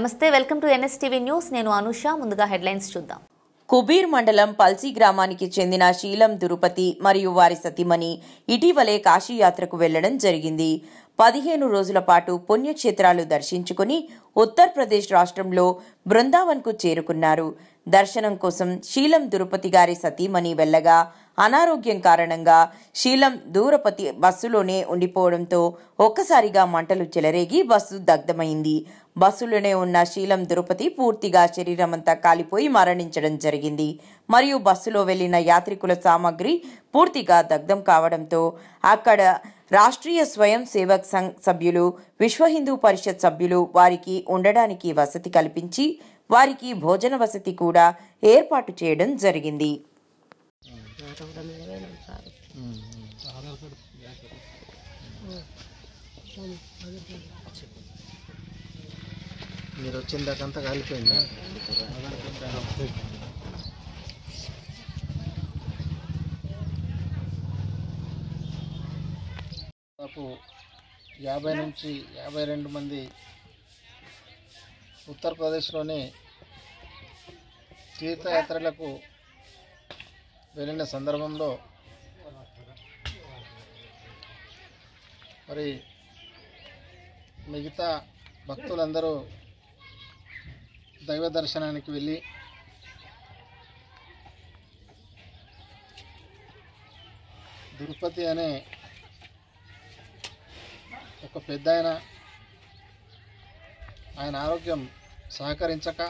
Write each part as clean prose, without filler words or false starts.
నమస్తే, welcome to NSTV news. నేను అనుష. ముందుగా హెడ్లైన్స్ చూద్దాం. కుబీర్ మండలం పల్సి గ్రామానికి చెందిన శీలం దురుపతి మరియు వారి సతీమణి ఇటీవలే కాశీయాత్రకు వెళ్లడం జరిగింది. 15 రోజుల పాటు పుణ్యక్షేత్రాలు దర్శించుకుని ఉత్తరప్రదేశ్ రాష్ట్రంలో బృందావన్కు చేరుకున్నారు. దర్శనం కోసం శీలం దురుపతి గారి సతీమణి వెళ్లగా అనారోగ్యం కారణంగా శీలం దురుపతి బస్సులోనే ఉండిపోవడంతో ఒక్కసారిగా మంటలు చెలరేగి బస్సు దగ్ధమైంది. బస్సులోనే ఉన్న శీలం దురుపతి పూర్తిగా శరీరమంతా కాలిపోయి మరణించడం జరిగింది. మరియు బస్సులో వెళ్లిన యాత్రికుల సామాగ్రి పూర్తిగా దగ్ధం కావడంతో అక్కడ రాష్ట్రీయ స్వయం సేవక్ సంఘ్ సభ్యులు, విశ్వ హిందూ పరిషత్ సభ్యులు వారికి ఉండడానికి వసతి కల్పించి వారికి భోజన వసతి కూడా ఏర్పాటు చేయడం జరిగింది. మీరు వచ్చిన దాకంతా కాలిపోయిందా? దాదాపు 50 నుంచి 52 మంది ఉత్తరప్రదేశ్లోని తీర్థయాత్రలకు వెళ్ళిన సందర్భంలో మరి మిగతా భక్తులందరూ దైవ దర్శనానికి వెళ్ళి దురుపతి అనే ఒక పెద్ద ఆయన ఆరోగ్యం సహకరించక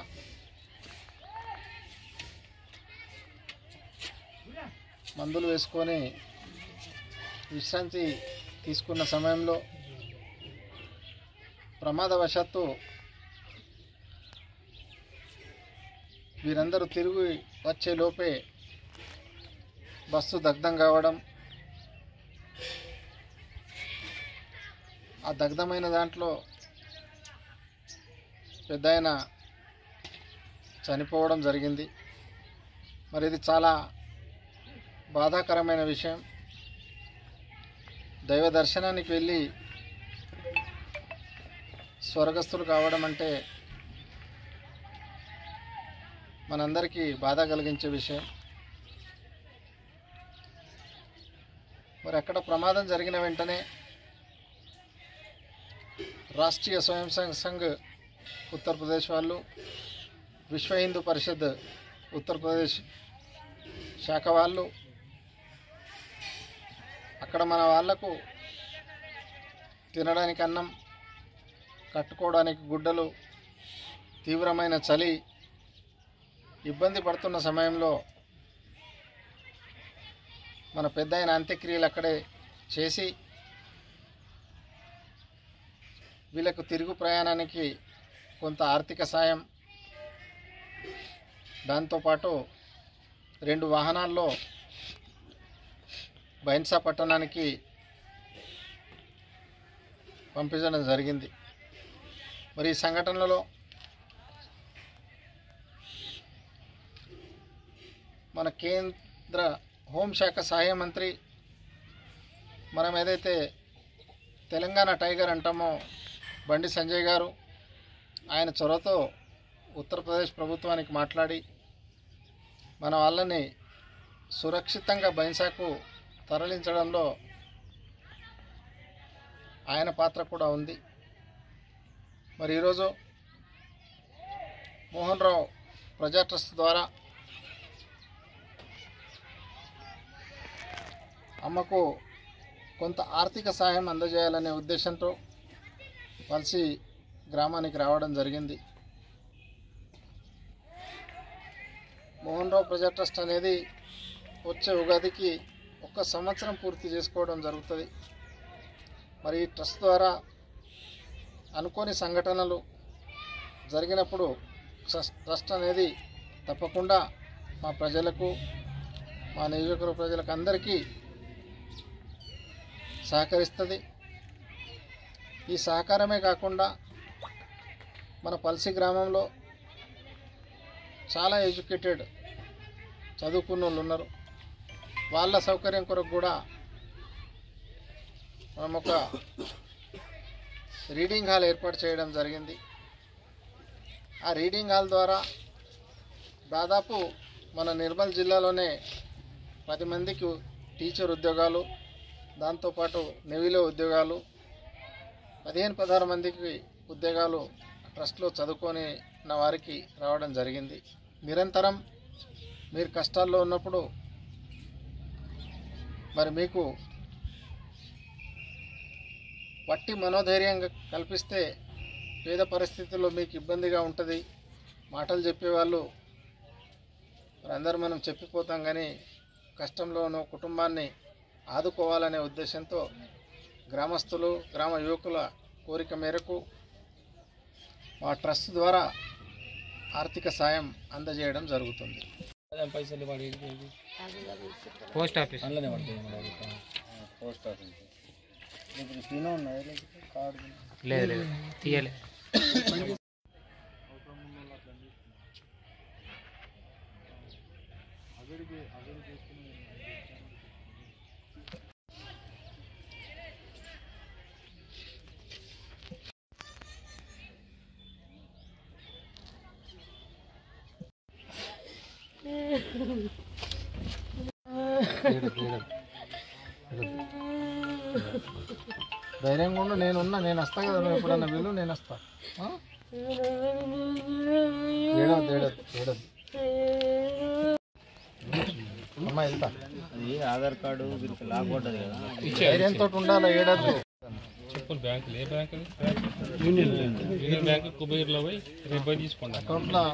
మందులు వేసుకొని విశ్రాంతి తీసుకున్న సమయంలో ప్రమాదవశాత్తు వీరందరూ తిరిగి వచ్చే లోపే బస్సు దగ్ధం కావడం, ఆ దగ్ధమైన దాంట్లో పెద్దాయన చనిపోవడం జరిగింది. మరి ఇది చాలా బాధాకరమైన విషయం. దైవ దర్శనానికి వెళ్ళి స్వర్గస్థులు కావడం అంటే మనందరికీ బాధ కలిగించే విషయం. మరి అక్కడ ప్రమాదం జరిగిన వెంటనే రాష్ట్రీయ స్వయం సంఘ్ ఉత్తరప్రదేశ్ వాళ్ళు, విశ్వ హిందూ పరిషత్ ఉత్తరప్రదేశ్ శాఖ వాళ్ళు అక్కడ మన వాళ్లకు తినడానికి అన్నం, కట్టుకోవడానికి గుడ్డలు, తీవ్రమైన చలి ఇబ్బంది పడుతున్న సమయంలో మన పెద్దాయన అంత్యక్రియలు అక్కడే చేసి వీళ్ళకు తిరుగు ప్రయాణానికి కొంత ఆర్థిక సాయం, దాంతోపాటు 2 వాహనాల్లో బైన్సా పట్టణానికి పంపించడం జరిగింది. మరి ఈ సంఘటనలో మన కేంద్ర హోంశాఖ సహాయ మంత్రి, మనం ఏదైతే తెలంగాణ టైగర్ అంటామో బండి సంజయ్ గారు, ఆయన చొరవతో ఉత్తరప్రదేశ్ ప్రభుత్వానికి మాట్లాడి మన వాళ్ళని సురక్షితంగా బైన్సాకు తరలించడంలో ఆయన పాత్ర కూడా ఉంది. మరి ఈరోజు మోహన్ రావు ప్రజా ట్రస్ట్ ద్వారా అమ్మకు కొంత ఆర్థిక సహాయం అందజేయాలనే ఉద్దేశంతో పల్సి గ్రామానికి రావడం జరిగింది. మోహన్ రావు ప్రజా ట్రస్ట్ అనేది వచ్చే ఉగాదికి 1 సంవత్సరం పూర్తి చేసుకోవడం జరుగుతుంది. మరి ఈ ట్రస్ట్ ద్వారా అనుకోని సంఘటనలు జరిగినప్పుడు ట్రస్ట్ అనేది తప్పకుండా మా ప్రజలకు, మా నియోజకవర్గ ప్రజలకు అందరికీ సహకరిస్తుంది. ఈ సహకారమే కాకుండా మన పల్సి గ్రామంలో చాలా ఎడ్యుకేటెడ్ చదువుకున్న వాళ్ళు ఉన్నారు. వాళ్ళ సౌకర్యం కొరకు కూడా మనం ఒక రీడింగ్ హాల్ ఏర్పాటు చేయడం జరిగింది. ఆ రీడింగ్ హాల్ ద్వారా దాదాపు మన నిర్మల్ జిల్లాలోనే 10 మందికి టీచర్ ఉద్యోగాలు, దాంతోపాటు నెవీలో ఉద్యోగాలు, 15-16 మందికి ఉద్యోగాలు ట్రస్ట్లో చదువుకొని వారికి రావడం జరిగింది. నిరంతరం మీరు కష్టాల్లో ఉన్నప్పుడు మరి మీకు వట్టి మనోధైర్యంగా కల్పిస్తే పేద పరిస్థితుల్లో మీకు ఇబ్బందిగా ఉంటుంది. మాటలు చెప్పేవాళ్ళు మరి అందరూ మనం చెప్పిపోతాం, కానీ కష్టంలో ఉన్న కుటుంబాన్ని ఆదుకోవాలనే ఉద్దేశంతో గ్రామస్తులు, గ్రామ యువకుల కోరిక మేరకు మా ట్రస్ట్ ద్వారా ఆర్థిక సాయం అందజేయడం జరుగుతుంది. పోస్ట్ ఆఫీస్ లేదు లేదు తీయలే. ధైర్యంగా ఉండు, నేను వస్తా కదా, నువ్వు ఎప్పుడన్నా వెళ్ళు, నేను వస్తా. ఏడవద్దు అమ్మా, వెళ్తా. ఆధార్ కార్డు లాక్ పడ్డది కదా, ధైర్యంతో ఉండాలి, ఏడద్దు. చెప్పులు బ్యాంకులు ఏ బ్యాంకు? యూనియన్ బ్యాంక్ కుబేర్లో పోయి రిబ్బన్ తీసుకోండి. అకౌంట్లో